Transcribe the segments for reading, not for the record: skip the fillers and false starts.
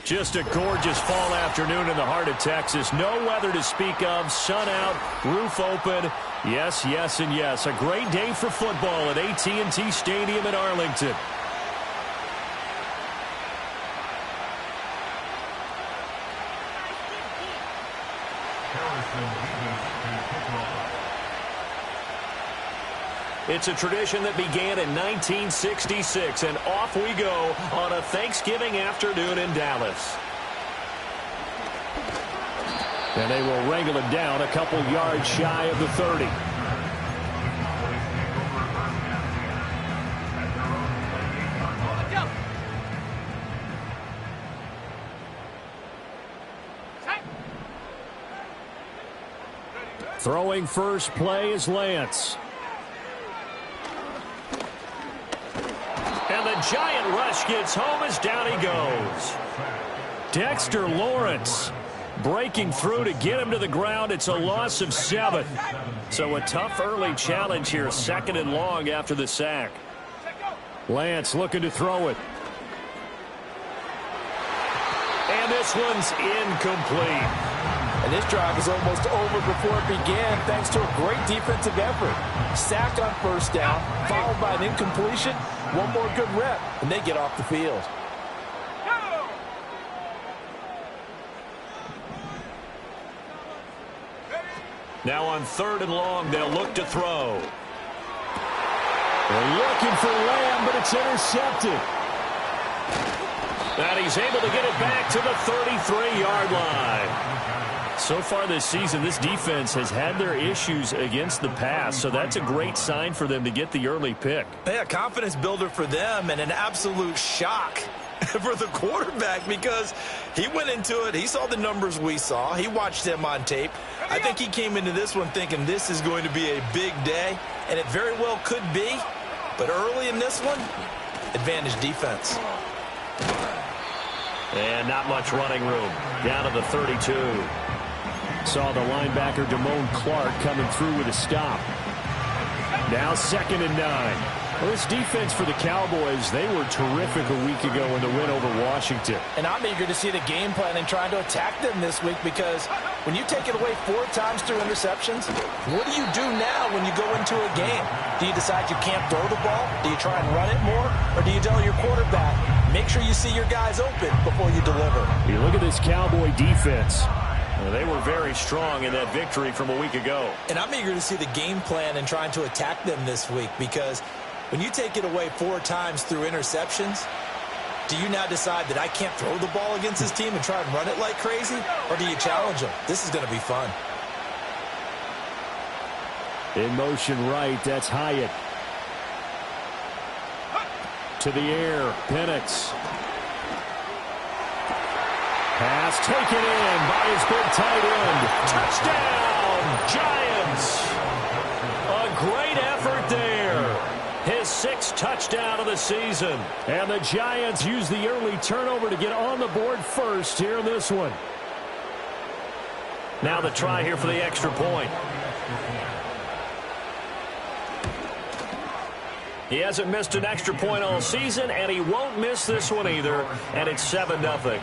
Just a gorgeous fall afternoon in the heart of Texas. No weather to speak of. Sun out, roof open. Yes, yes, and yes. A great day for football at AT&T Stadium in Arlington. It's a tradition that began in 1966, and off we go on a Thanksgiving afternoon in Dallas. And they will wrangle it down a couple yards shy of the 30. Throwing first play is Lance. And the giant rush gets home as down he goes. Dexter Lawrence breaking through to get him to the ground. It's a loss of 7. So a tough early challenge here, 2nd and long after the sack. Lance looking to throw it. And this one's incomplete. And this drive is almost over before it began thanks to a great defensive effort. Sack on first down, followed by an incompletion. One more good rep, and they get off the field. Now on 3rd and long, they'll look to throw. They're looking for Lamb, but it's intercepted. And he's able to get it back to the 33-yard line. So far this season, this defense has had their issues against the pass, so that's a great sign for them to get the early pick. Yeah, confidence builder for them and an absolute shock for the quarterback because he went into it. He saw the numbers we saw. He watched them on tape. I think he came into this one thinking this is going to be a big day, and it very well could be. But early in this one, advantage defense. And not much running room. Down to the 32. Saw the linebacker Damone Clark coming through with a stop. Now 2nd and 9. Well, this defense for the Cowboys, they were terrific a week ago in the win over Washington. And I'm eager to see the game plan and trying to attack them this week because when you take it away 4 times through interceptions, what do you do now when you go into a game? Do you decide you can't throw the ball? Do you try and run it more? Or do you tell your quarterback, make sure you see your guys open before you deliver? You look at this Cowboy defense. They were very strong in that victory from a week ago. And I'm eager to see the game plan and trying to attack them this week because when you take it away 4 times through interceptions, do you now decide that I can't throw the ball against this team and try and run it like crazy? Or do you challenge them? This is going to be fun. In motion right, that's Hyatt. To the air, Penix. Pass taken in by his big tight end. Touchdown, Giants. A great effort there. His 6th touchdown of the season. And the Giants use the early turnover to get on the board first here in this one. Now the try here for the extra point. He hasn't missed an extra point all season, and he won't miss this one either. And it's 7-0.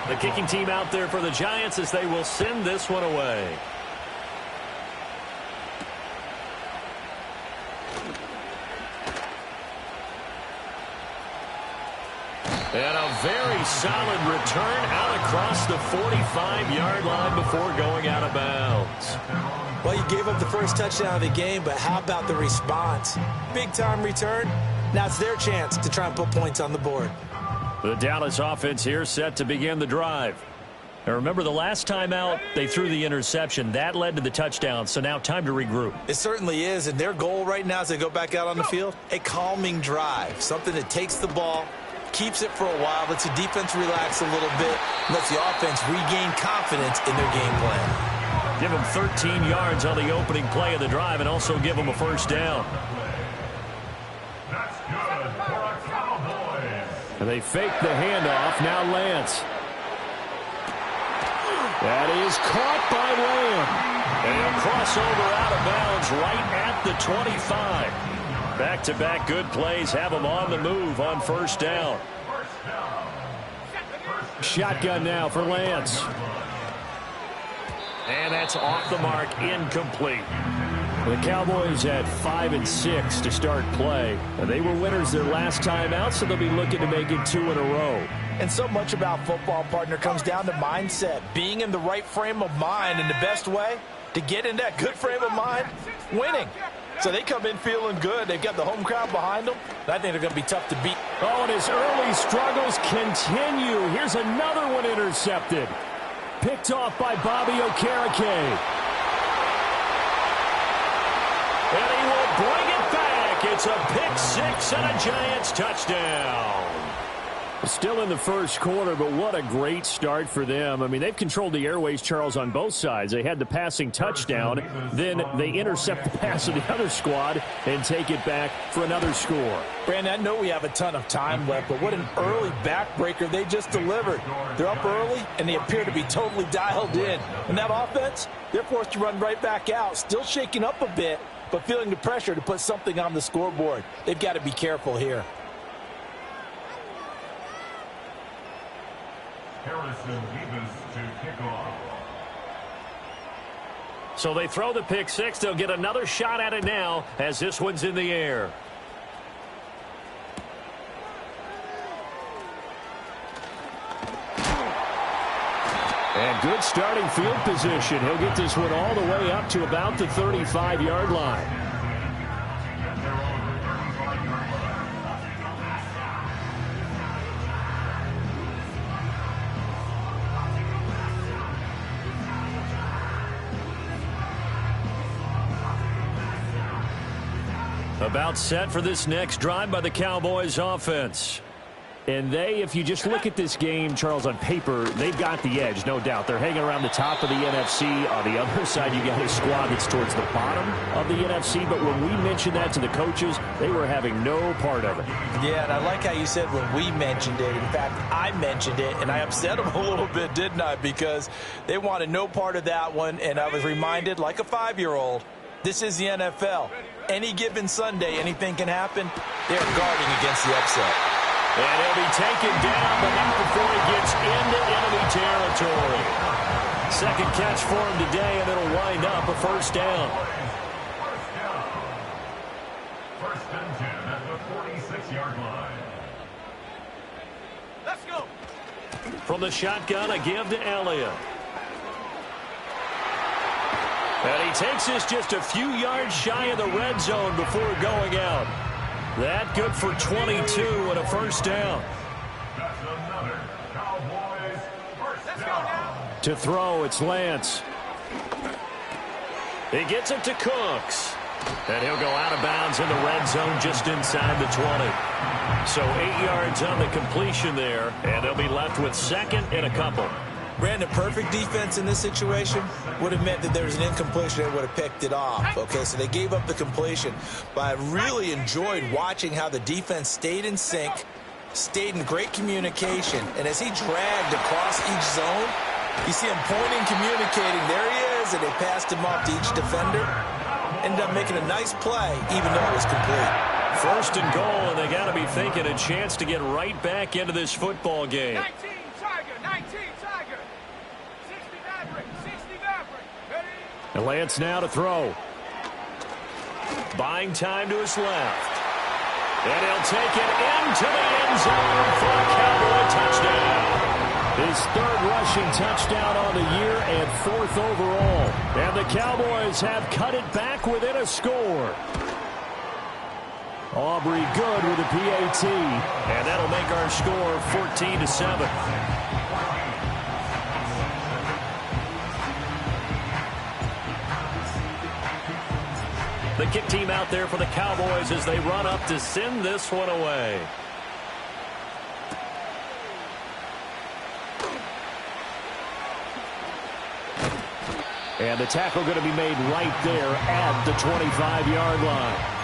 The kicking team out there for the Giants as they will send this one away. And a very solid return out across the 45-yard line before going out of bounds. Well, you gave up the first touchdown of the game, but how about the response? Big-time return. Now it's their chance to try and put points on the board. The Dallas offense here set to begin the drive. Now remember, the last time out, they threw the interception. That led to the touchdown, so now time to regroup. It certainly is, and their goal right now as they go back out on the field, a calming drive, something that takes the ball, keeps it for a while, lets the defense relax a little bit, lets the offense regain confidence in their game plan. Give them 13 yards on the opening play of the drive and also give them a first down. That's good for our Cowboys. And they fake the handoff. Now Lance. That is caught by Lamb. And he'll cross over out of bounds right at the 25. Back-to-back good plays have them on the move on first down. Shotgun now for Lance. And that's off the mark, incomplete. The Cowboys at 5-6 to start play. And they were winners their last time out, so they'll be looking to make it 2 in a row. And so much about football, partner, comes down to mindset. Being in the right frame of mind, and the best way to get in that good frame of mind, winning. So they come in feeling good. They've got the home crowd behind them. I think they're going to be tough to beat. Oh, and his early struggles continue. Here's another one intercepted. Picked off by Bobby Okereke. And he will bring it back. It's a pick six and a Giants touchdown. Still in the first quarter, but what a great start for them. I mean, they've controlled the airways, Charles, on both sides. They had the passing touchdown. Then they intercept the pass of the other squad and take it back for another score. Brandon, I know we have a ton of time left, but what an early backbreaker they just delivered. They're up early, and they appear to be totally dialed in. And that offense, they're forced to run right back out, still shaking up a bit, but feeling the pressure to put something on the scoreboard. They've got to be careful here. Harrison Davis to kick off. So they throw the pick six. They'll get another shot at it now as this one's in the air. And good starting field position. He'll get this one all the way up to about the 35-yard line. About set for this next drive by the Cowboys offense. And if you just look at this game, Charles, on paper, they've got the edge, no doubt. They're hanging around the top of the NFC. On the other side, you got a squad that's towards the bottom of the NFC. But when we mentioned that to the coaches, they were having no part of it. Yeah, and I like how you said when we mentioned it. In fact, I mentioned it, and I upset them a little bit, didn't I? Because they wanted no part of that one, and I was reminded, like a 5-year-old, this is the NFL. Any given Sunday, anything can happen. They're guarding against the upset. And he'll be taken down, but not before he gets into enemy territory. Second catch for him today, and it'll wind up a first down. First and 10 at the 46-yard line. Let's go. From the shotgun, a give to Elliott. And he takes this just a few yards shy of the red zone before going out. That good for 22 and a first down. That's another Cowboys first down. To throw, it's Lance. He gets it to Cooks. And he'll go out of bounds in the red zone just inside the 20. So 8 yards on the completion there, and they'll be left with second and a couple. Brandon, perfect defense in this situation would have meant that there was an incompletion. They would have picked it off. Okay, so they gave up the completion. But I really enjoyed watching how the defense stayed in sync, stayed in great communication. And as he dragged across each zone, you see him pointing, communicating. There he is, and they passed him off to each defender. Ended up making a nice play, even though it was complete. First and goal, and they got to be thinking a chance to get right back into this football game. 19 Tiger, 19 Tiger. 60 Maverick, 60 Maverick. Ready? And Lance now to throw. Buying time to his left. And he'll take it into the end zone for a Cowboy touchdown. His third rushing touchdown on the year and fourth overall. And the Cowboys have cut it back within a score. Aubrey good with a PAT. And that'll make our score 14-7. The kick team out there for the Cowboys as they run up to send this one away. And the tackle going to be made right there at the 25-yard line.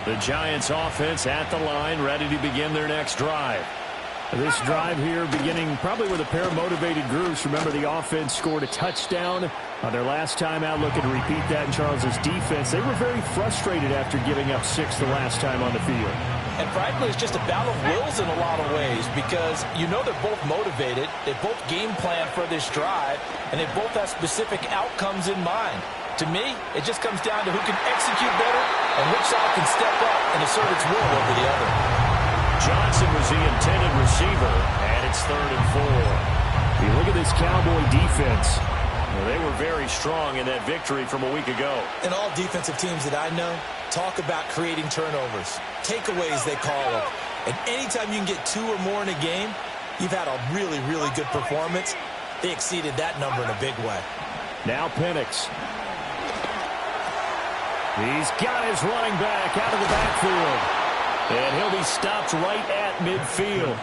The Giants offense at the line, ready to begin their next drive. This drive here beginning probably with a pair of motivated groups. Remember, the offense scored a touchdown on their last time out, looking to repeat that in Charles's defense. They were very frustrated after giving up 6 the last time on the field. And frankly, it's just a battle of wills in a lot of ways because you know they're both motivated. They both game plan for this drive, and they both have specific outcomes in mind. To me, it just comes down to who can execute better and which side can step up and assert its will over the other. Johnson was the intended receiver, and it's 3rd and 4. You look at this Cowboy defense. Well, they were very strong in that victory from a week ago. And all defensive teams that I know talk about creating turnovers, takeaways they call them. And anytime you can get 2 or more in a game, you've had a really, really good performance. They exceeded that number in a big way. Now Penix. He's got his running back out of the backfield. And he'll be stopped right at midfield.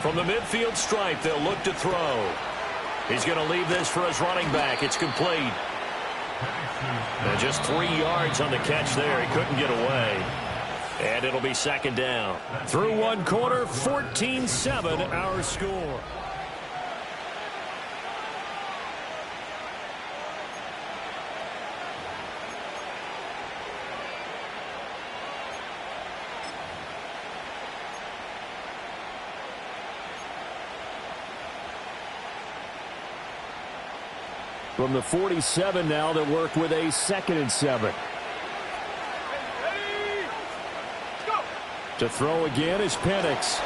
From the midfield stripe, they'll look to throw. He's going to leave this for his running back. It's complete. And just 3 yards on the catch there. He couldn't get away. And it'll be 2nd down. Through 1 quarter, 14-7 our score. From the 47 now, they'll work with a 2nd and 7. To throw again is Penix.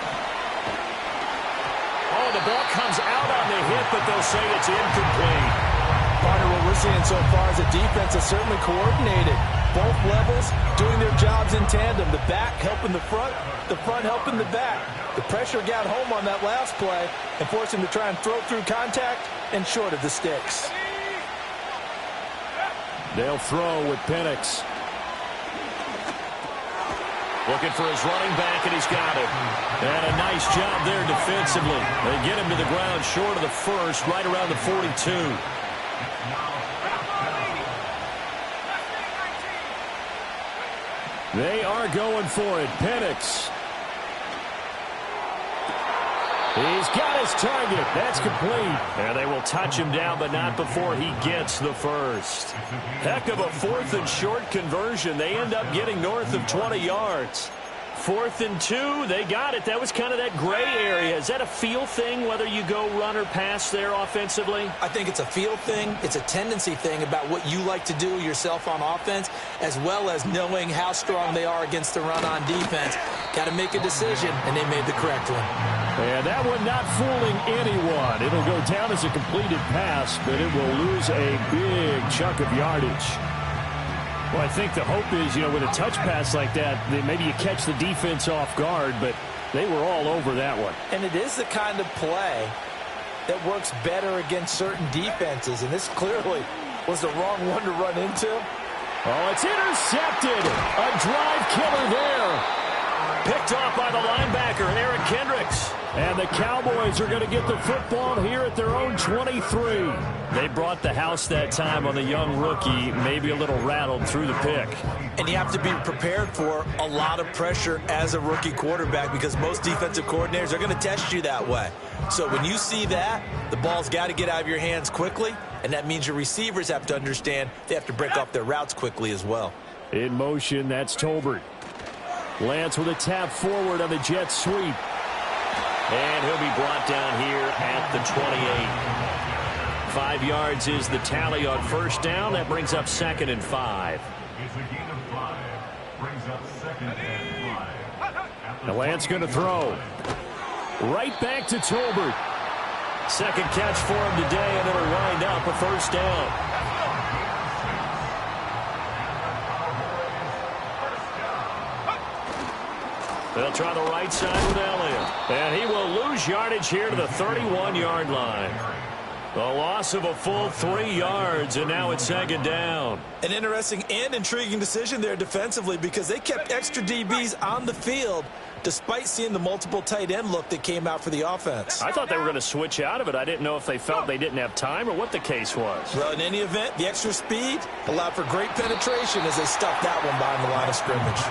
Oh, the ball comes out on the hit, but they'll say it's incomplete. Partner, what we're seeing so far is a defense that's certainly coordinated. Both levels doing their jobs in tandem. The back helping the front helping the back. The pressure got home on that last play and forced him to try and throw through contact and short of the sticks. They'll throw with Penix. Looking for his running back, and he's got it. And a nice job there defensively. They get him to the ground short of the first, right around the 42. They are going for it. Penix. He's got his target. That's complete. And they will touch him down, but not before he gets the first. Heck of a 4th and short conversion. They end up getting north of 20 yards. 4th and 2, they got it. That was kind of that gray area. Is that a feel thing, whether you go run or pass there offensively? I think it's a feel thing. It's a tendency thing about what you like to do yourself on offense, as well as knowing how strong they are against the run on defense. Got to make a decision, and they made the correct one. And that one not fooling anyone. It'll go down as a completed pass, but it will lose a big chunk of yardage. Well, I think the hope is, with a touch pass like that, that maybe you catch the defense off guard, but they were all over that one. And it is the kind of play that works better against certain defenses, and this clearly was the wrong one to run into. Oh, it's intercepted. A drive killer there. Picked off by the linebacker, Eric Kendricks. And the Cowboys are going to get the football here at their own 23. They brought the house that time on the young rookie, maybe a little rattled through the pick. And you have to be prepared for a lot of pressure as a rookie quarterback because most defensive coordinators are going to test you that way. So when you see that, the ball's got to get out of your hands quickly, and that means your receivers have to understand they have to break off their routes quickly as well. In motion, that's Tolbert. Lance with a tap forward on the jet sweep. And he'll be brought down here at the 28. 5 yards is the tally on first down. That brings up 2nd and 5. It's a gain of 5. Brings up 2nd and 5. Now Lance going to throw. Right back to Tolbert. Second catch for him today, and it'll wind up a first down. They'll try the right side with Elliott. And he will lose yardage here to the 31-yard line. A loss of a full 3 yards, and now it's second down. An interesting and intriguing decision there defensively because they kept extra DBs on the field despite seeing the multiple tight end look that came out for the offense. I thought they were going to switch out of it. I didn't know if they felt they didn't have time or what the case was. Well, in any event, the extra speed allowed for great penetration as they stuffed that one behind the line of scrimmage.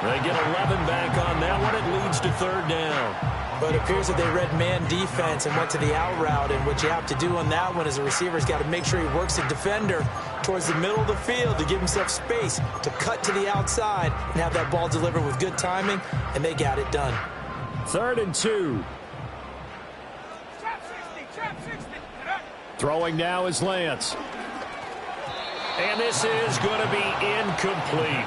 They get 11 back on that one. It leads to third down. But it appears that they read man defense and went to the out route. And what you have to do on that one is a receiver's got to make sure he works the defender towards the middle of the field to give himself space to cut to the outside and have that ball delivered with good timing. And they got it done. 3rd and 2. Trap 60. Throwing now is Lance. And this is going to be incomplete.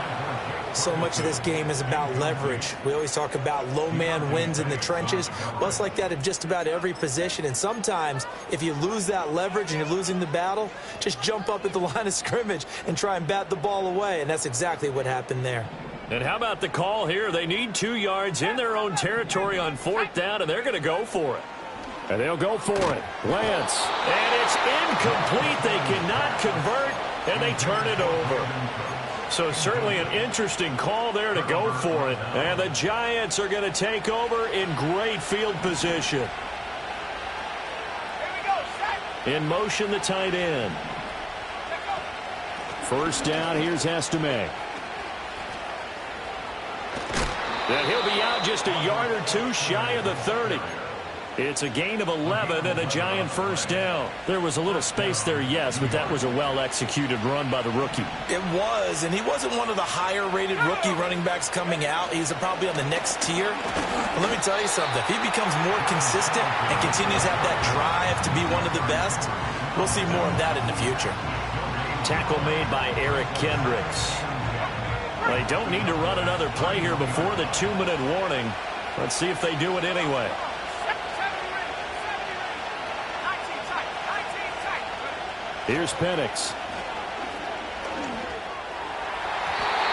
So much of this game is about leverage. We always talk about low man wins in the trenches. Well, it's like that in just about every position. And sometimes, if you lose that leverage and you're losing the battle, just jump up at the line of scrimmage and try and bat the ball away. And that's exactly what happened there. And how about the call here? They need 2 yards in their own territory on 4th down, and they're going to go for it. And they'll go for it. Lance. And it's incomplete. They cannot convert, and they turn it over. So certainly an interesting call there to go for it. And the Giants are going to take over in great field position. In motion, the tight end. 1st down, here's Estime. And he'll be out just a yard or 2 shy of the 30. It's a gain of 11 and a Giant 1st down. There was a little space there, yes, but that was a well-executed run by the rookie. It was, and he wasn't one of the higher-rated rookie running backs coming out. He's probably on the next tier. But let me tell you something. If he becomes more consistent and continues to have that drive to be one of the best, we'll see more of that in the future. Tackle made by Eric Kendricks. They don't need to run another play here before the 2-minute warning. Let's see if they do it anyway. Here's Penix.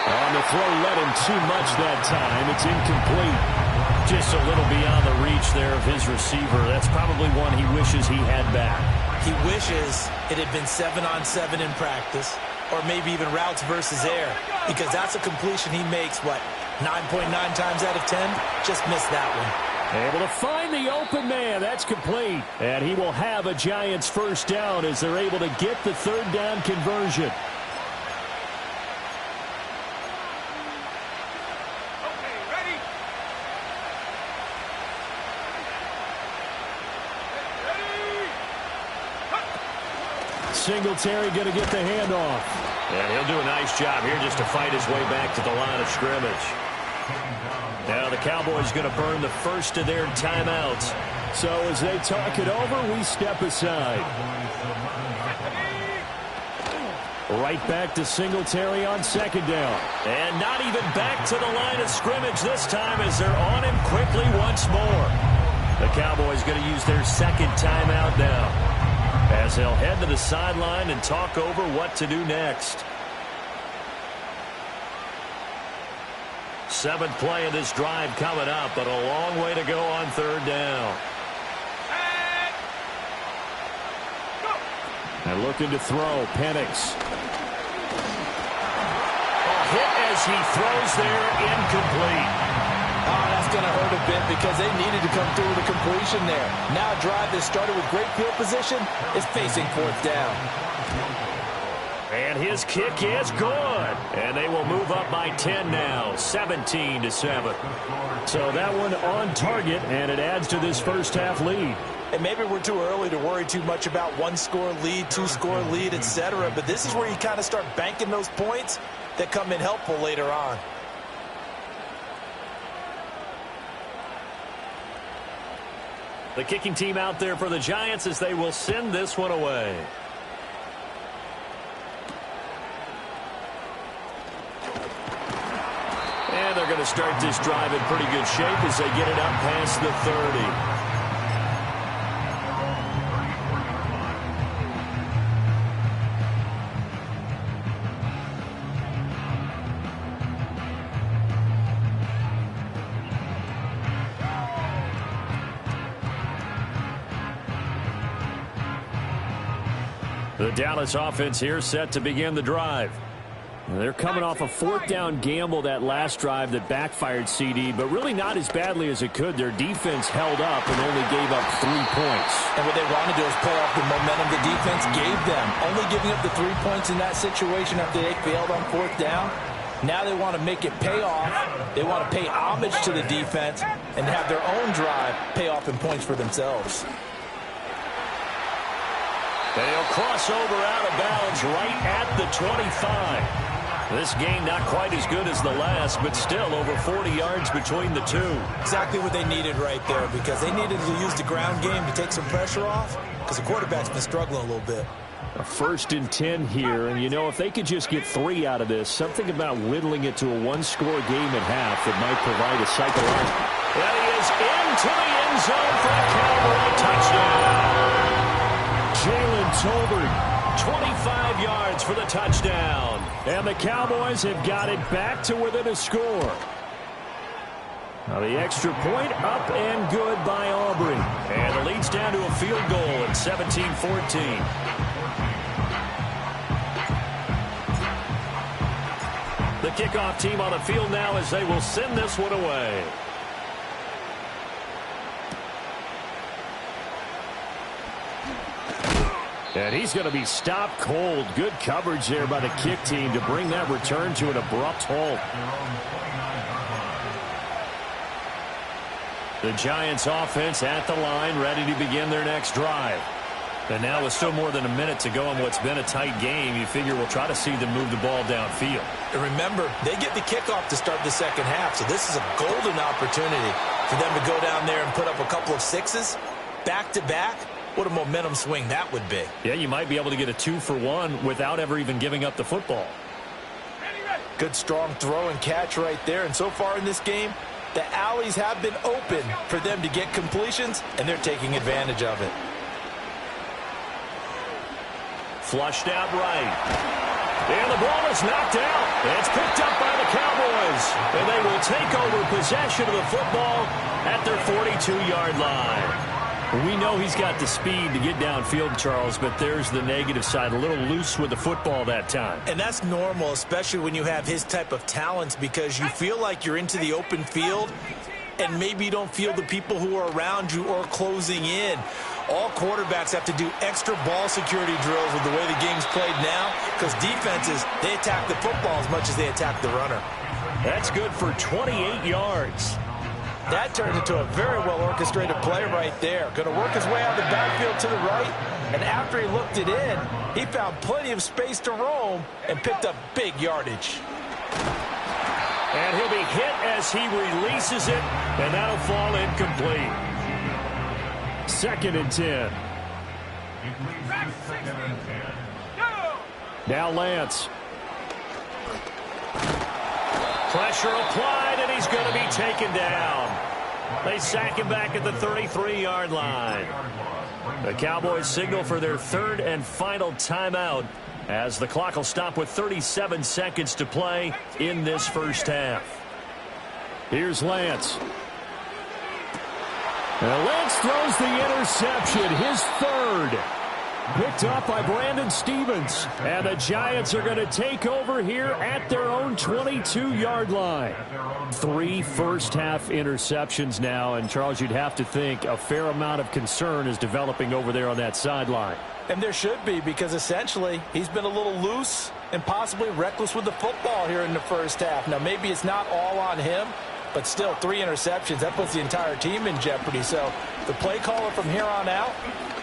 On the throw, led him too much that time. It's incomplete. Just a little beyond the reach there of his receiver. That's probably one he wishes he had back. He wishes it had been 7-on-7 in practice, or maybe even routes versus air, because that's a completion he makes, 9.9 times out of 10? Just missed that one. Able to find the open man. That's complete. And he will have a Giants 1st down as they're able to get the 3rd down conversion. Okay, ready? Singletary going to get the handoff. And he'll do a nice job here just to fight his way back to the line of scrimmage. Now the Cowboys going to burn the first of their timeouts. So as they talk it over, we step aside. Right back to Singletary on 2nd down. And not even back to the line of scrimmage this time as they're on him quickly once more. The Cowboys going to use their 2nd timeout now, as they'll head to the sideline and talk over what to do next. 7th play of this drive coming up, but a long way to go on 3rd down. And looking to throw, Penix. A hit as he throws there, incomplete. Oh, that's going to hurt a bit because they needed to come through with a completion there. Now a drive that started with great field position is facing 4th down. And his kick is good. And they will move up by 10 now, 17-7. So that one on target, and it adds to this first half lead. And maybe we're too early to worry too much about 1-score lead, 2-score lead, etc. But this is where you kind of start banking those points that come in helpful later on. The kicking team out there for the Giants as they will send this one away. And they're going to start this drive in pretty good shape as they get it up past the 30. The Dallas offense here set to begin the drive. They're coming off a fourth down gamble that last drive that backfired, CD, but really not as badly as it could. Their defense held up and only gave up 3 points. And what they want to do is play off the momentum the defense gave them. Only giving up the 3 points in that situation after they failed on fourth down. Now they want to make it pay off. They want to pay homage to the defense and have their own drive pay off in points for themselves. They'll cross over out of bounds right at the 25. This game not quite as good as the last, but still over 40 yards between the two. Exactly what they needed right there, because they needed to use the ground game to take some pressure off, because the quarterback's been struggling a little bit. A 1st and 10 here, and you know, if they could just get 3 out of this, something about whittling it to a one-score game at half that might provide a psychological. And he is into the end zone for a Cowboy touchdown. Jalen Tolbert, 25 yards for the touchdown. And the Cowboys have got it back to within a score. Now the extra point up and good by Aubrey. And the lead's down to a field goal at 17-14. The kickoff team on the field now as they will send this one away. And he's going to be stopped cold. Good coverage there by the kick team to bring that return to an abrupt halt. The Giants offense at the line, ready to begin their next drive. And now with still more than a minute to go in what's been a tight game, you figure we'll try to see them move the ball downfield. And remember, they get the kickoff to start the second half, so this is a golden opportunity for them to go down there and put up a couple of sixes back-to-back. What a momentum swing that would be. Yeah, you might be able to get a 2-for-1 without ever even giving up the football. Good strong throw and catch right there. And so far in this game, the alleys have been open for them to get completions, and they're taking advantage of it. Flushed out right. And the ball is knocked out. It's picked up by the Cowboys. And they will take over possession of the football at their 42-yard line. We know he's got the speed to get downfield, Charles, but there's the negative side. A little loose with the football that time. And that's normal, especially when you have his type of talents, because you feel like you're into the open field and maybe you don't feel the people who are around you or closing in. All quarterbacks have to do extra ball security drills with the way the game's played now, because defenses, they attack the football as much as they attack the runner. That's good for 28 yards. That turned into a very well-orchestrated play right there. Going to work his way out of the backfield to the right, and after he looked it in, he found plenty of space to roam and picked up big yardage. And he'll be hit as he releases it, and that'll fall incomplete. 2nd and 10. Now Lance. Pressure applied, and he's going to be taken down. They sack him back at the 33-yard line. The Cowboys signal for their 3rd and final timeout as the clock will stop with 37 seconds to play in this first half. Here's Lance. And Lance throws the interception, his 3rd. Picked up by Brandon Stevens. And the Giants are going to take over here at their own 22-yard line. 3 first-half interceptions now. And, Charles, you'd have to think a fair amount of concern is developing over there on that sideline. And there should be, because essentially he's been a little loose and possibly reckless with the football here in the first half. Now, maybe it's not all on him, but still 3 interceptions. That puts the entire team in jeopardy. So the play caller from here on out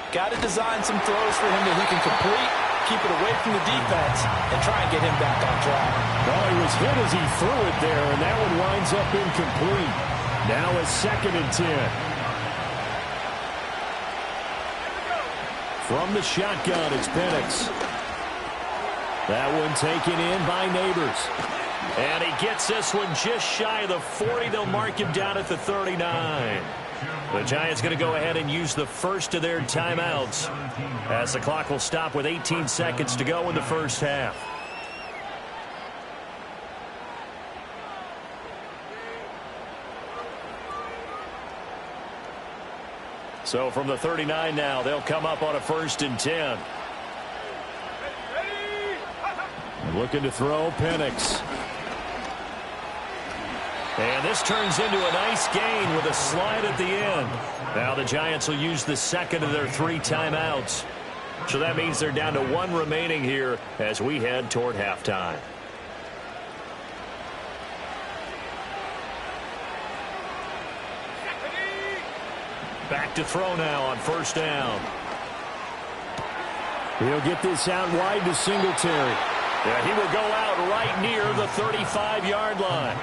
got to design some throws for him that he can complete, keep it away from the defense, and try and get him back on track. Well, he was hit as he threw it there, and that one winds up incomplete. Now a 2nd and 10. From the shotgun, it's Penix. That one taken in by Neighbors. And he gets this one just shy of the 40. They'll mark him down at the 39. The Giants going to go ahead and use the first of their timeouts as the clock will stop with 18 seconds to go in the first half. So from the 39 now, they'll come up on a 1st and 10. Looking to throw, Penix. And this turns into a nice gain with a slide at the end. Now the Giants will use the second of their 3 timeouts. So that means they're down to 1 remaining here as we head toward halftime. Back to throw now on first down. He'll get this out wide to Singletary. Yeah, he will go out right near the 35-yard line.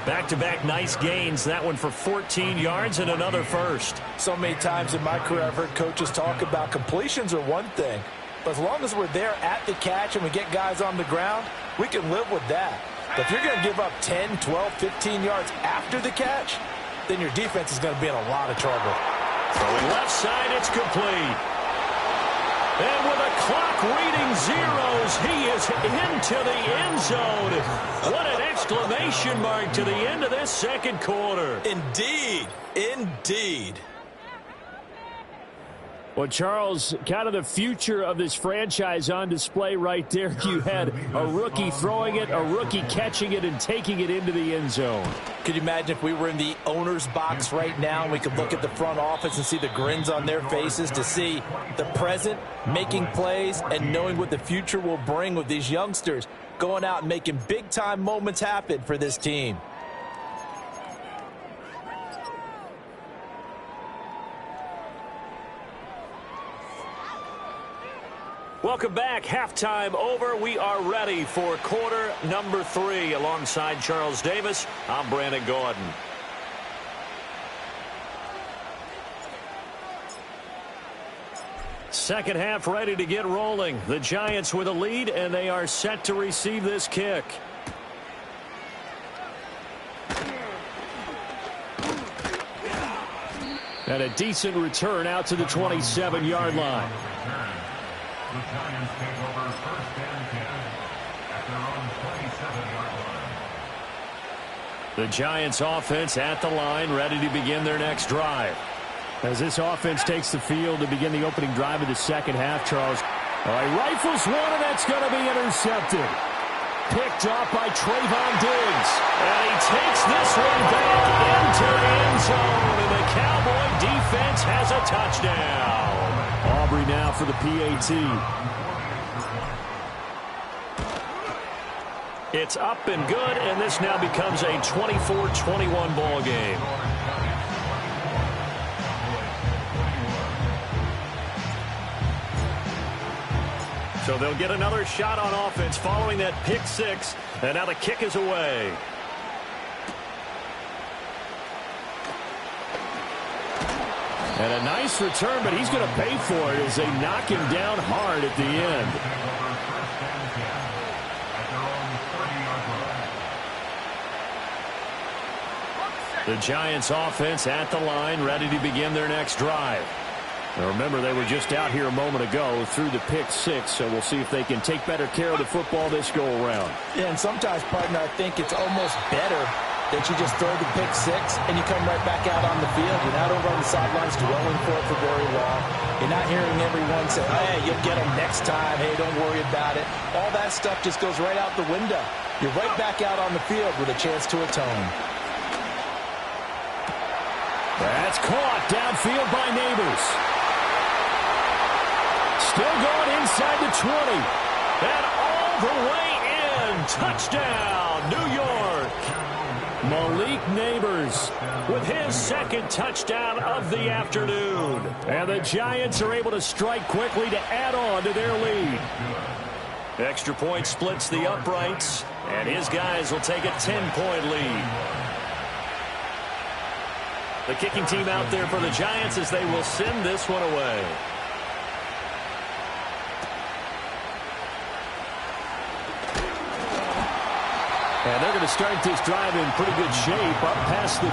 Back-to-back nice gains. That one for 14 yards and another first. So many times in my career I've heard coaches talk about completions are one thing. But as long as we're there at the catch and we get guys on the ground, we can live with that. But if you're going to give up 10, 12, 15 yards after the catch, then your defense is going to be in a lot of trouble. Throwing left side, it's complete. And with a clock reading zeros, he is into the end zone. What an exclamation mark to the end of this second quarter. Indeed. Indeed. Well, Charles, kind of the future of this franchise on display right there. You had a rookie throwing it, a rookie catching it, and taking it into the end zone. Could you imagine if we were in the owner's box right now and we could look at the front office and see the grins on their faces, to see the present making plays and knowing what the future will bring with these youngsters going out and making big-time moments happen for this team. Welcome back. Halftime over. We are ready for quarter number 3. Alongside Charles Davis, I'm Brandon Gordon. Second half ready to get rolling. The Giants with a lead, and they are set to receive this kick. And a decent return out to the 27-yard line. The Giants take over first and 10 at their own 27-yard line. The Giants offense at the line, ready to begin their next drive. As this offense takes the field to begin the opening drive of the second half, Charles. All right, rifles one, and that's going to be intercepted. Picked off by Trayvon Diggs. And he takes this one back into the end zone, and the Cowboy defense has a touchdown. Aubrey now for the PAT. It's up and good, and this now becomes a 24-21 ball game. So they'll get another shot on offense following that pick 6, and now the kick is away. And a nice return, but he's going to pay for it as they knock him down hard at the end. The Giants offense at the line, ready to begin their next drive. Now remember, they were just out here a moment ago through the pick 6, so we'll see if they can take better care of the football this go around. Yeah, and sometimes, partner, I think it's almost better that you just throw the pick 6 and you come right back out on the field. You're not over on the sidelines dwelling for it for very long. You're not hearing everyone say, hey, you'll get them next time. Hey, don't worry about it. All that stuff just goes right out the window. You're right back out on the field with a chance to atone. That's caught downfield by Neighbors. Still going inside the 20. And all the way in. Touchdown, New York. Malik Neighbors with his second touchdown of the afternoon. And the Giants are able to strike quickly to add on to their lead. Extra point splits the uprights, and his guys will take a 10-point lead. The kicking team out there for the Giants as they will send this one away. And they're going to start this drive in pretty good shape, up past the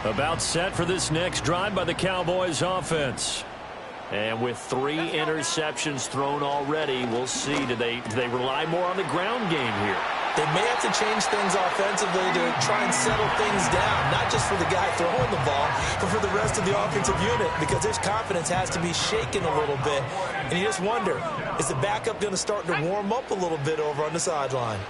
30. About set for this next drive by the Cowboys offense. And with 3 interceptions thrown already, we'll see. Do they rely more on the ground game here? They may have to change things offensively to try and settle things down, not just for the guy throwing the ball, but for the rest of the offensive unit, because his confidence has to be shaken a little bit. And you just wonder, is the backup going to start to warm up a little bit over on the sideline?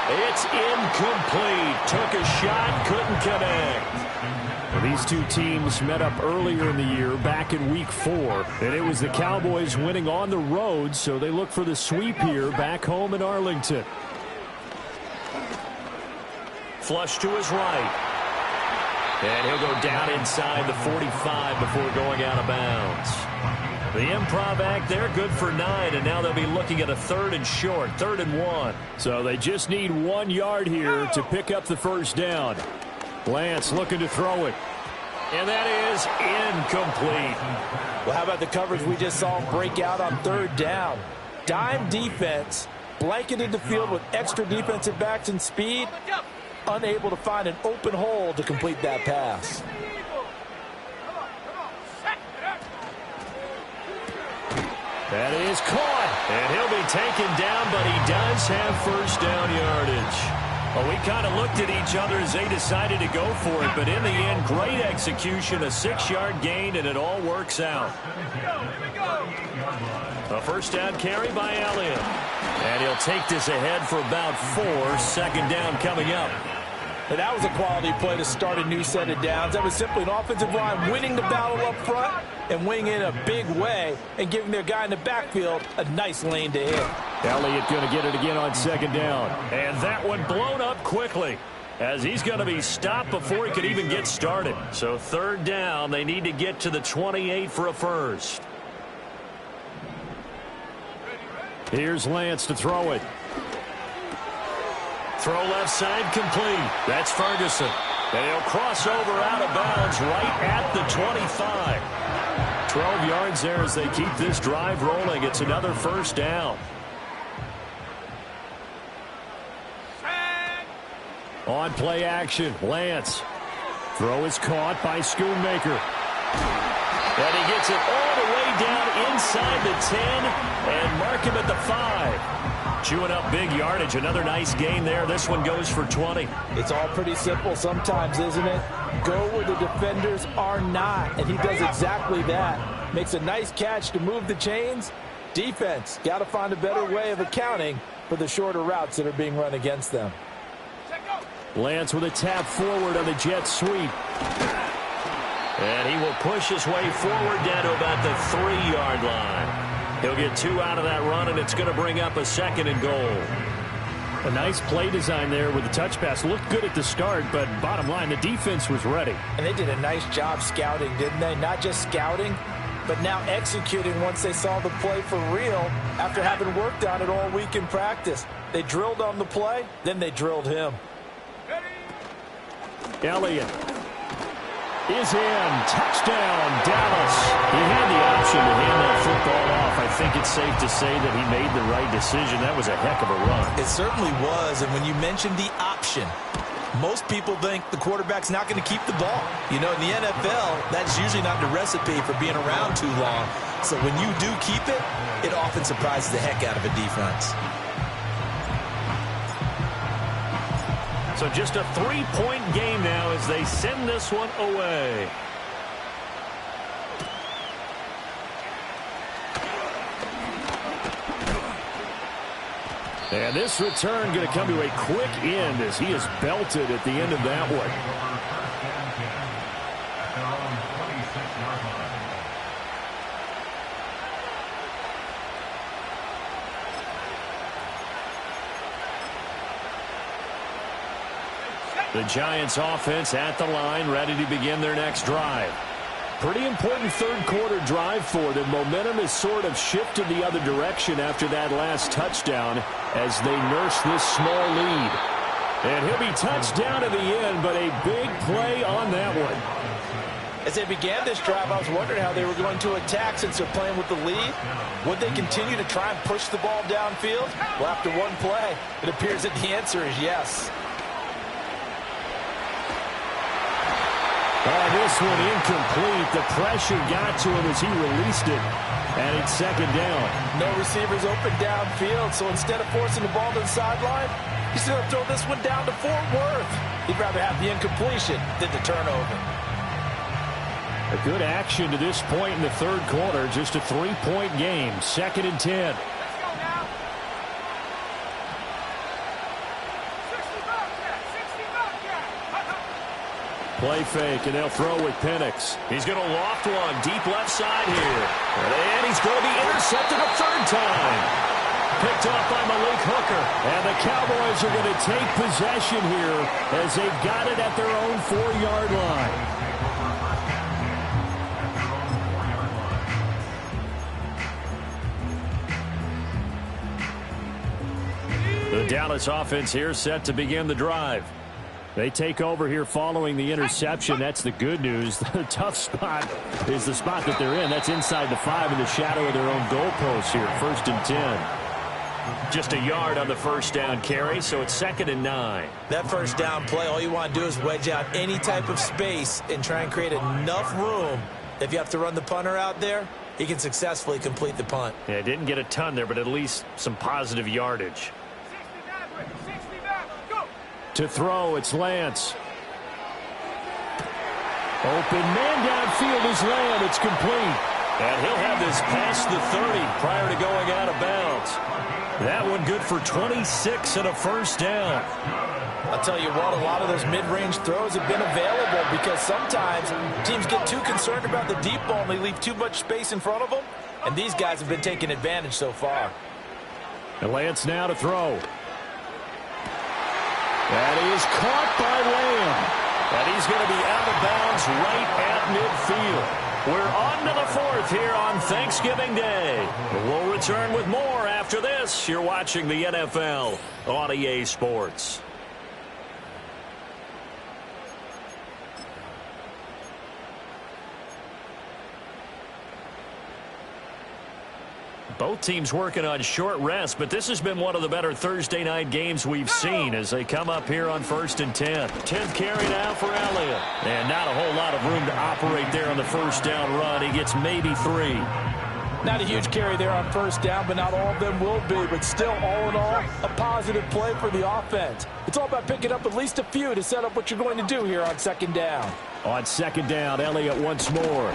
It's incomplete. Took a shot, couldn't connect. Well, these two teams met up earlier in the year, back in Week 4, and it was the Cowboys winning on the road, so they look for the sweep here back home in Arlington. Flush to his right. And he'll go down inside the 45 before going out of bounds. The improv act, they're good for 9, and now they'll be looking at a 3rd and short, 3rd and 1. So they just need 1 yard here to pick up the first down. Lance looking to throw it. And that is incomplete. Well, how about the coverage we just saw him break out on 3rd down? Dime defense, blanketed the field with extra defensive backs and speed, unable to find an open hole to complete that pass. That is caught, and he'll be taken down, but he does have first down yardage. Well, we kind of looked at each other as they decided to go for it, but in the end, great execution, a 6-yard gain, and it all works out. A first down carry by Elliott. And he'll take this ahead for about 4, 2nd down coming up. And that was a quality play to start a new set of downs. That was simply an offensive line winning the battle up front and winning in a big way and giving their guy in the backfield a nice lane to hit. Elliott going to get it again on 2nd down. And that one blown up quickly as he's going to be stopped before he could even get started. So 3rd down, they need to get to the 28 for a first. Here's Lance to throw it. Throw left side complete. That's Ferguson. And he'll cross over out of bounds right at the 25. 12 yards there as they keep this drive rolling. It's another first down. On play action, Lance. Throw is caught by Schoonmaker. And he gets it all the way down inside the 10 and mark him at the 5. Chewing up big yardage. Another nice gain there. This one goes for 20. It's all pretty simple sometimes, isn't it? Go where the defenders are not, and he does exactly that. Makes a nice catch to move the chains. Defense got to find a better way of accounting for the shorter routes that are being run against them. Lance with a tap forward on the jet sweep. And he will push his way forward down to about the 3-yard line. He'll get 2 out of that run, and it's going to bring up a 2nd and goal. A nice play design there with the touch pass. Looked good at the start, but bottom line, the defense was ready. And they did a nice job scouting, didn't they? Not just scouting, but now executing once they saw the play for real after having worked on it all week in practice. They drilled on the play, then they drilled him. Elliott is in. Touchdown, Dallas. He had the option to hand that football off. I think it's safe to say that he made the right decision. That was a heck of a run. It certainly was, and when you mentioned the option, most people think the quarterback's not going to keep the ball. You know, in the NFL, that's usually not the recipe for being around too long. So when you do keep it, it often surprises the heck out of a defense. So just a 3-point game now as they send this one away. And this return going to come to a quick end as he is belted at the end of that one. The Giants offense at the line, ready to begin their next drive. Pretty important 3rd quarter drive for them. Momentum has sort of shifted the other direction after that last touchdown as they nurse this small lead. And he'll be touched down at the end, but a big play on that one. As they began this drive, I was wondering how they were going to attack since they're playing with the lead. Would they continue to try and push the ball downfield? Well, after one play, it appears that the answer is yes. Oh, this one incomplete. The pressure got to him as he released it. And it's second down. No receivers open downfield, so instead of forcing the ball to the sideline, he's going to throw this one down to Fort Worth. He'd rather have the incompletion than the turnover. A good action to this point in the third quarter. Just a 3-point game. Second and 10. Play fake, and they'll throw with Penix. He's going to loft one deep left side here. And he's going to be intercepted a third time. Picked off by Malik Hooker. And the Cowboys are going to take possession here as they've got it at their own 4-yard line. The Dallas offense here set to begin the drive. They take over here following the interception. That's the good news. The tough spot is the spot that they're in. That's inside the 5 in the shadow of their own goalpost here. First and 10. Just a yard on the first down carry, so it's second and 9. That first down play, all you want to do is wedge out any type of space and try and create enough room. If you have to run the punter out there, he can successfully complete the punt. Yeah, didn't get a ton there, but at least some positive yardage. To throw, it's Lance. Open man downfield is Lamb. It's complete. And he'll have this past the 30 prior to going out of bounds. That one good for 26 and a first down. I'll tell you what, a lot of those mid-range throws have been available because sometimes teams get too concerned about the deep ball and they leave too much space in front of them. And these guys have been taking advantage so far. And Lance now to throw. And he is caught by Lamb. And he's going to be out of bounds right at midfield. We're on to the 4th here on Thanksgiving Day. We'll return with more after this. You're watching the NFL on EA Sports. Both teams working on short rest, but this has been one of the better Thursday night games we've seen as they come up here on 1st and 10. 10th carry now for Elliott. And not a whole lot of room to operate there on the first down run. He gets maybe 3. Not a huge carry there on first down, but not all of them will be. But still, all in all, a positive play for the offense. It's all about picking up at least a few to set up what you're going to do here on second down. On second down, Elliott once more.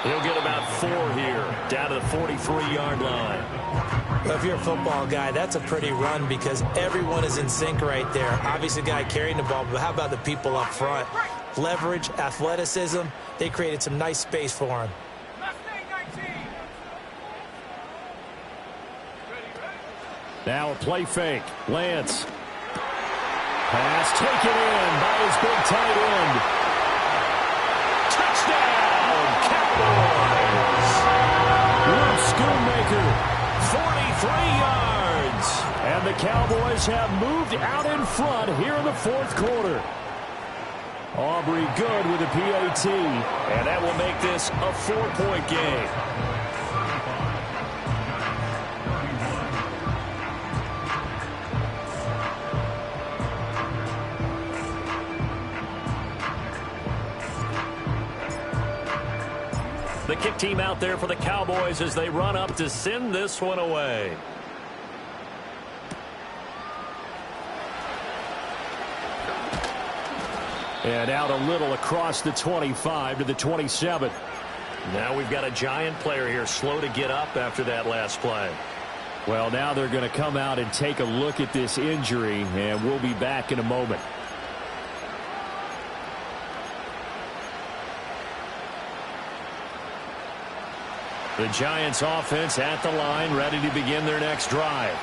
He'll get about 4 here, down to the 43-yard line. Well, if you're a football guy, that's a pretty run because everyone is in sync right there. Obviously, the guy carrying the ball, but how about the people up front? Leverage, athleticism, they created some nice space for him. Now a play fake. Lance. Pass taken in by his big tight end. Touchdown! Cowboys! Luke Schoonmaker, 43 yards. And the Cowboys have moved out in front here in the 4th quarter. Aubrey good with a PAT. And that will make this a 4-point game. The kick team out there for the Cowboys as they run up to send this one away. And out a little across the 25 to the 27. Now we've got a giant player here slow to get up after that last play. Well, now they're going to come out and take a look at this injury, and we'll be back in a moment. The Giants offense at the line, ready to begin their next drive.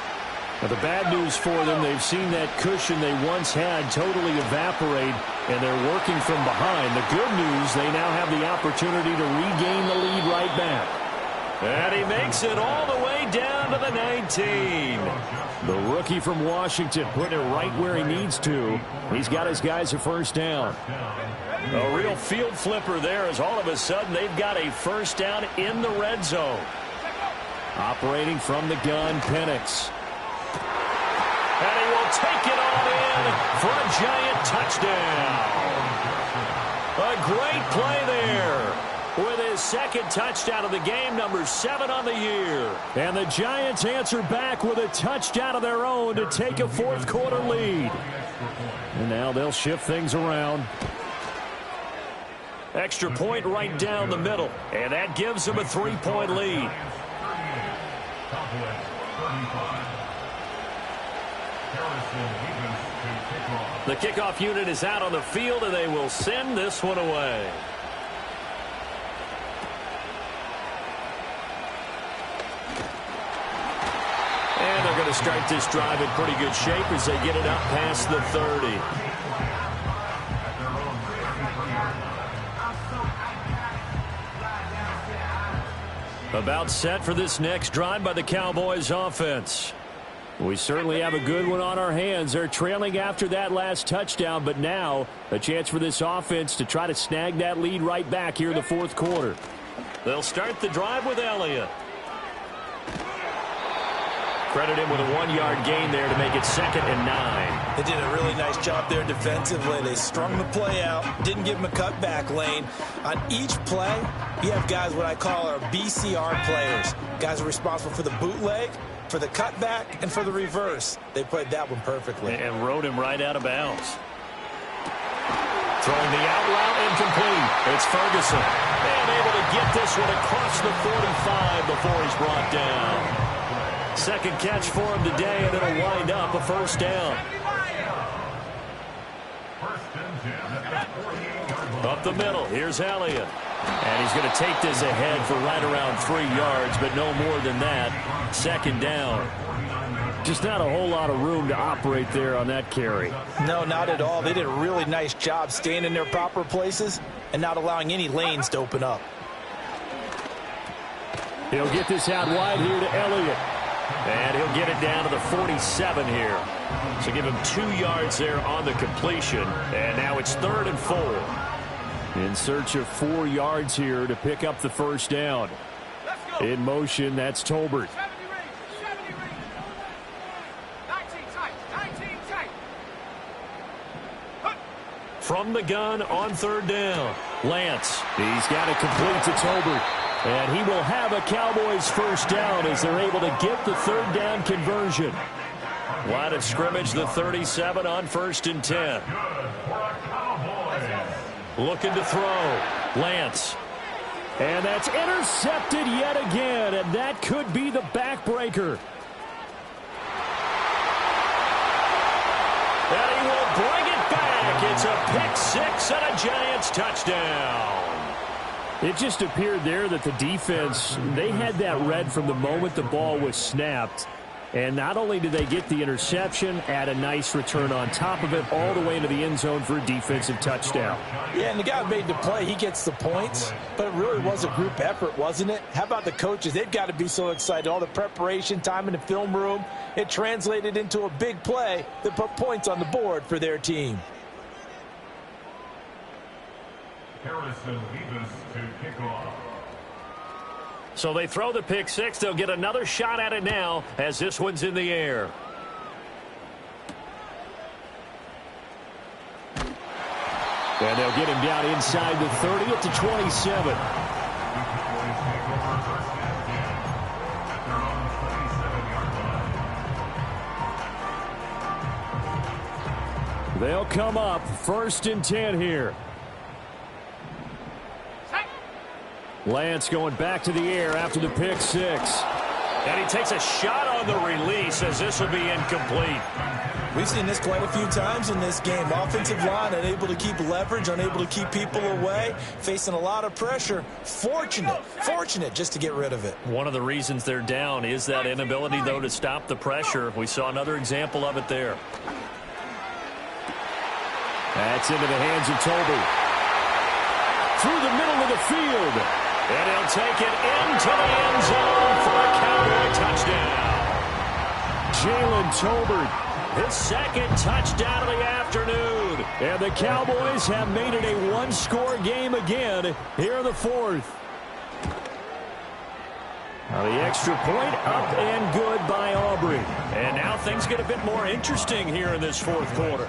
Now, the bad news for them, they've seen that cushion they once had totally evaporate, and they're working from behind. The good news, they now have the opportunity to regain the lead right back. And he makes it all the way down to the 19. The rookie from Washington putting it right where he needs to. He's got his guys a first down. A real field flipper there as all of a sudden they've got a first down in the red zone. Operating from the gun, Penix. And he will take it on in for a giant touchdown. A great play there. with his second touchdown of the game, number 7 on the year. And the Giants answer back with a touchdown of their own to take a fourth-quarter lead. And now they'll shift things around. Extra point right down the middle, and that gives them a 3-point lead. The kickoff unit is out on the field, and they will send this one away. And they're going to start this drive in pretty good shape as they get it up past the 30. About set for this next drive by the Cowboys offense. We certainly have a good one on our hands. They're trailing after that last touchdown, but now a chance for this offense to try to snag that lead right back here in the fourth quarter. They'll start the drive with Elliott. Credit him with a 1-yard gain there to make it 2nd and 9. They did a really nice job there defensively. They strung the play out, didn't give him a cutback lane. On each play, you have guys what I call our BCR players. Guys are responsible for the bootleg, for the cutback, and for the reverse. They played that one perfectly. And rode him right out of bounds. Throwing the out route incomplete. It's Ferguson. And able to get this one across the 45 before he's brought down. Second catch for him today, and it'll wind up a first down. Up the middle, here's Elliott. And he's going to take this ahead for right around 3 yards, but no more than that. 2nd down. Just not a whole lot of room to operate there on that carry. No, not at all. They did a really nice job staying in their proper places and not allowing any lanes to open up. He'll get this out wide here to Elliott. And he'll get it down to the 47 here. So give him 2 yards there on the completion. And now it's 3rd and 4. In search of 4 yards here to pick up the first down. In motion, that's Tolbert. 70 read. 19 tight. From the gun on 3rd down. Lance, he's got it complete to Tolbert. And he will have a Cowboys first down as they're able to get the 3rd down conversion. Line of scrimmage, the 37 on 1st and 10. Looking to throw. Lance. And that's intercepted yet again, and that could be the backbreaker. And he will bring it back. It's a pick 6 and a Giants touchdown. It just appeared there that the defense, they had that read from the moment the ball was snapped. And not only did they get the interception, add a nice return on top of it, all the way into the end zone for a defensive touchdown. Yeah, and the guy who made the play, he gets the points. But it really was a group effort, wasn't it? How about the coaches? They've got to be so excited. All the preparation time in the film room, it translated into a big play that put points on the board for their team. Harrison Davis to kick off. So they throw the pick 6. They'll get another shot at it now as this one's in the air. And they'll get him down inside the 30 at the 27. They'll come up 1st and 10 here. Lance going back to the air after the pick 6. And he takes a shot on the release as this will be incomplete. We've seen this quite a few times in this game. Offensive line unable to keep leverage, unable to keep people away, facing a lot of pressure. Fortunate just to get rid of it. One of the reasons they're down is that inability, though, to stop the pressure. We saw another example of it there. That's into the hands of Tolbert. Through the middle of the field. And he'll take it into the end zone for a Cowboy touchdown. Jalen Tolbert, his 2nd touchdown of the afternoon. And the Cowboys have made it a 1-score game again here in the 4th. Now the extra point up and good by Aubrey. And now things get a bit more interesting here in this 4th quarter.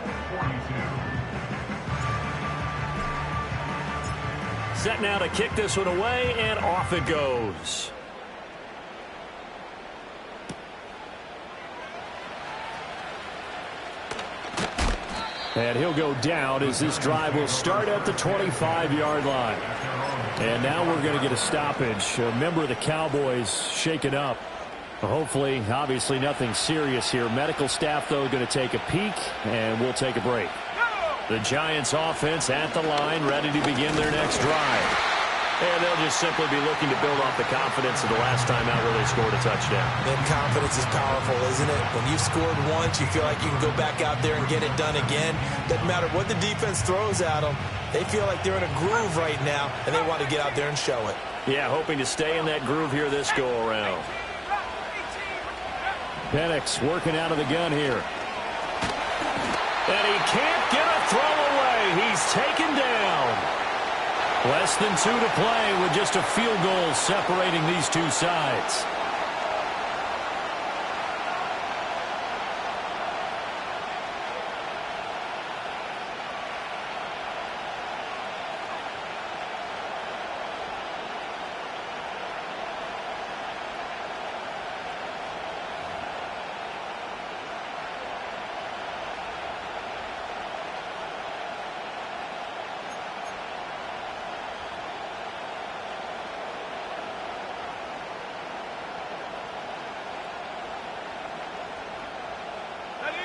Set now to kick this one away, and off it goes. And he'll go down as this drive will start at the 25-yard line. And now we're going to get a stoppage. A member of the Cowboys shaken up. Hopefully, obviously nothing serious here. Medical staff, though, going to take a peek, and we'll take a break. The Giants offense at the line, ready to begin their next drive. And they'll just simply be looking to build off the confidence of the last time out where they scored a touchdown. Then confidence is powerful, isn't it? When you've scored once, you feel like you can go back out there and get it done again. Doesn't matter what the defense throws at them. They feel like they're in a groove right now, and they want to get out there and show it. Yeah, hoping to stay in that groove here this go-around. Penix working out of the gun here. And he can't get a throw away. He's taken down. Less than 2 to play with just a field goal separating these two sides.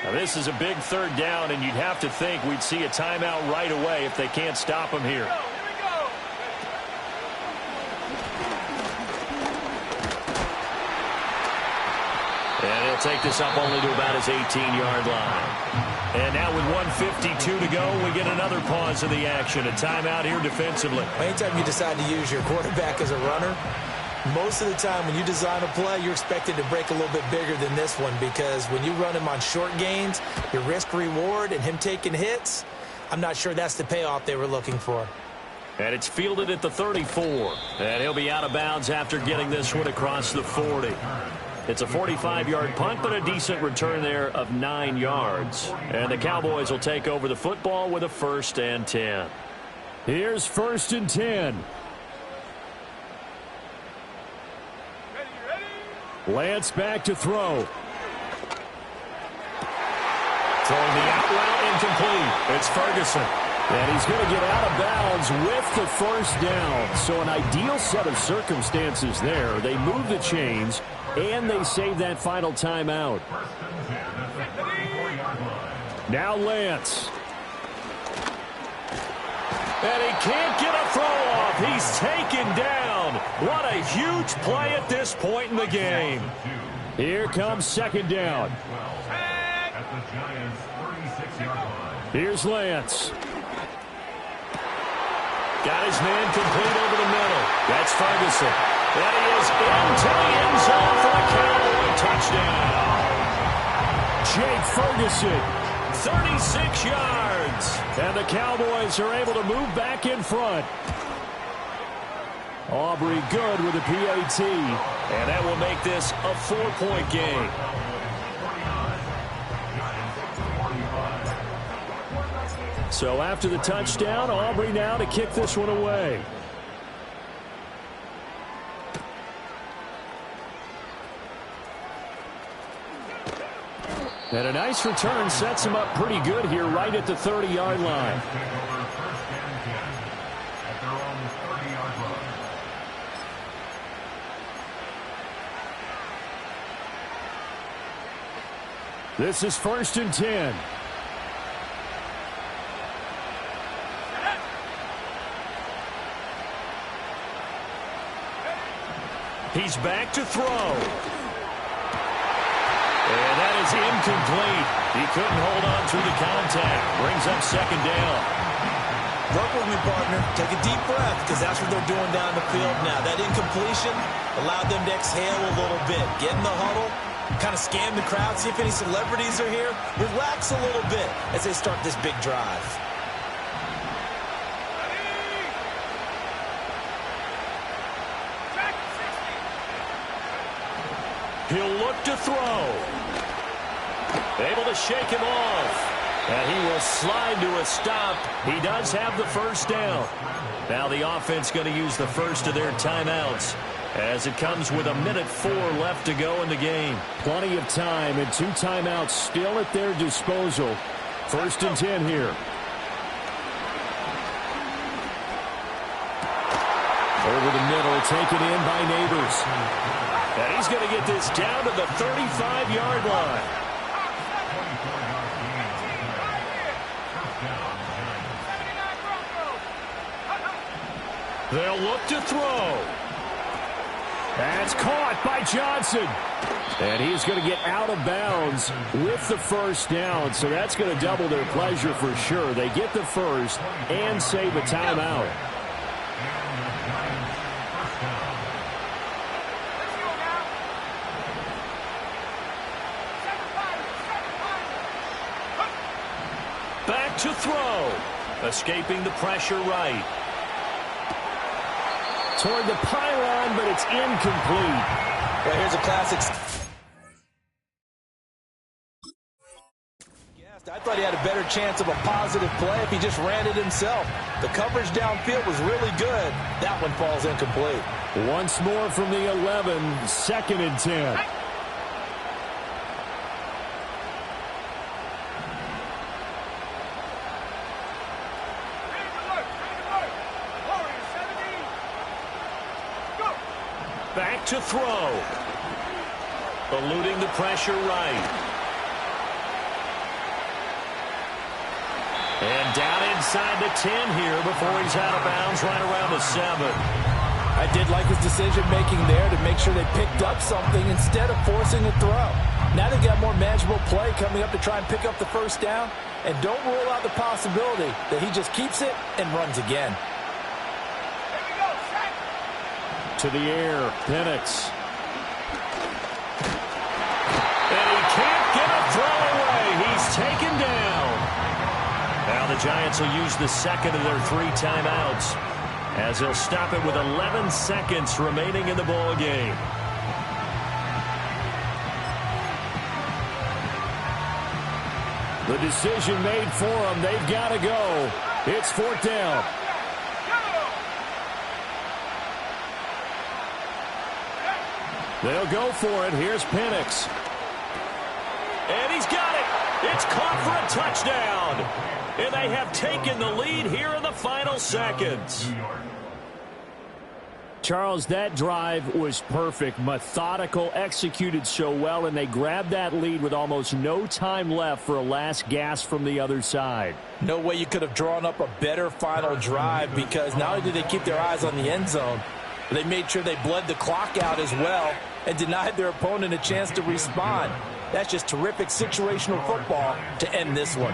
Now, this is a big third down, and you'd have to think we'd see a timeout right away if they can't stop him here. And he'll take this up only to about his 18-yard line. And now with 1:52 to go, we get another pause of the action. A timeout here defensively. Anytime you decide to use your quarterback as a runner, most of the time when you design a play, you're expected to break a little bit bigger than this one, because when you run him on short gains, your risk-reward and him taking hits, I'm not sure that's the payoff they were looking for. And it's fielded at the 34. And he'll be out of bounds after getting this one across the 40. It's a 45-yard punt, but a decent return there of 9 yards. And the Cowboys will take over the football with a 1st and 10. Here's 1st and 10. Lance back to throw. Throwing the out route, incomplete. It's Ferguson. And he's going to get out of bounds with the 1st down. So an ideal set of circumstances there. They move the chains, and they save that final timeout. Now Lance. And he can't get a throw off. He's taken down. What a huge play at this point in the game. Here comes 2nd down. Here's Lance. Got his man complete over the middle. That's Ferguson. And he is into the end zone for a Cowboy touchdown. Jake Ferguson. 36 yards. And the Cowboys are able to move back in front. Aubrey good with a PAT. And that will make this a 4-point game. So after the touchdown, Aubrey now to kick this one away. And a nice return sets him up pretty good here right at the 30-yard line. This is 1st and 10. He's back to throw. And that is incomplete. He couldn't hold on through the contact. Brings up 2nd down. Work with me, partner. Take a deep breath, because that's what they're doing down the field now. That incompletion allowed them to exhale a little bit. Get in the huddle, kind of scan the crowd, see if any celebrities are here. Relax a little bit as they start this big drive. He'll look to throw. Able to shake him off. And he will slide to a stop. He does have the first down. Now the offense going to use the first of their timeouts as it comes with 1:04 left to go in the game. Plenty of time and 2 timeouts still at their disposal. 1st and 10 here. Over the middle, taken in by Neighbors. And he's going to get this down to the 35-yard line. They'll look to throw. That's caught by Johnson. And he's going to get out of bounds with the first down. So that's going to double their pleasure for sure. They get the first and save a timeout. Back to throw. Escaping the pressure right. Toward the pylon, but it's incomplete. Well, here's a classic. I thought he had a better chance of a positive play if he just ran it himself. The coverage downfield was really good. That one falls incomplete. Once more from the 11, 2nd and 10. Back to throw. Eluding the pressure right. And down inside the 10 here before he's out of bounds right around the 7. I did like his decision-making there to make sure they picked up something instead of forcing a throw. Now they got more manageable play coming up to try and pick up the first down. And don't rule out the possibility that he just keeps it and runs again. To the air, Penix. And he can't get a throw away. He's taken down. Now the Giants will use the second of their 3 timeouts as they'll stop it with 11 seconds remaining in the ball game. The decision made for them. They've got to go. It's 4th down. They'll go for it. Here's Penix. And he's got it. It's caught for a touchdown. And they have taken the lead here in the final seconds. Charles, that drive was perfect, methodical, executed so well, and they grabbed that lead with almost no time left for a last gasp from the other side. No way you could have drawn up a better final drive, because not only did they keep their eyes on the end zone, but they made sure they bled the clock out as well and denied their opponent a chance to respond. That's just terrific situational football to end this one.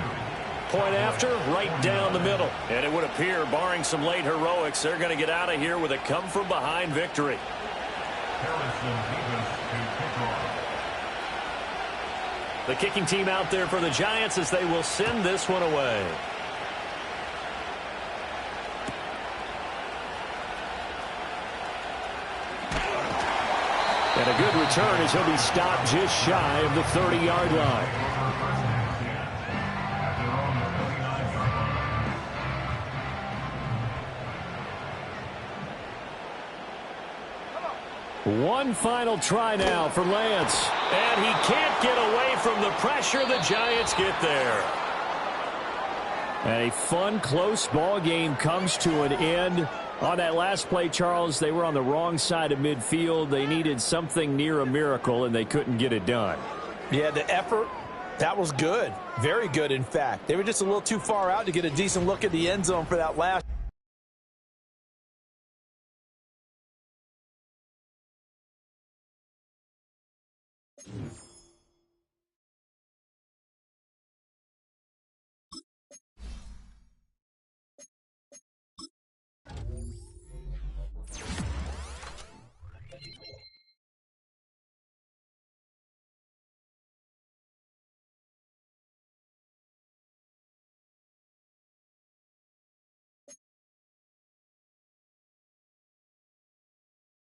Point after, right down the middle. And it would appear, barring some late heroics, they're going to get out of here with a come-from-behind victory. The kicking team out there for the Giants as they will send this one away. And a good return as he'll be stopped just shy of the 30-yard line. One final try now for Lance. And he can't get away from the pressure. The Giants get there. And a fun, close ball game comes to an end. On that last play, Charles, they were on the wrong side of midfield. They needed something near a miracle, and they couldn't get it done. Yeah, the effort, that was good. Very good, in fact. They were just a little too far out to get a decent look at the end zone for that last.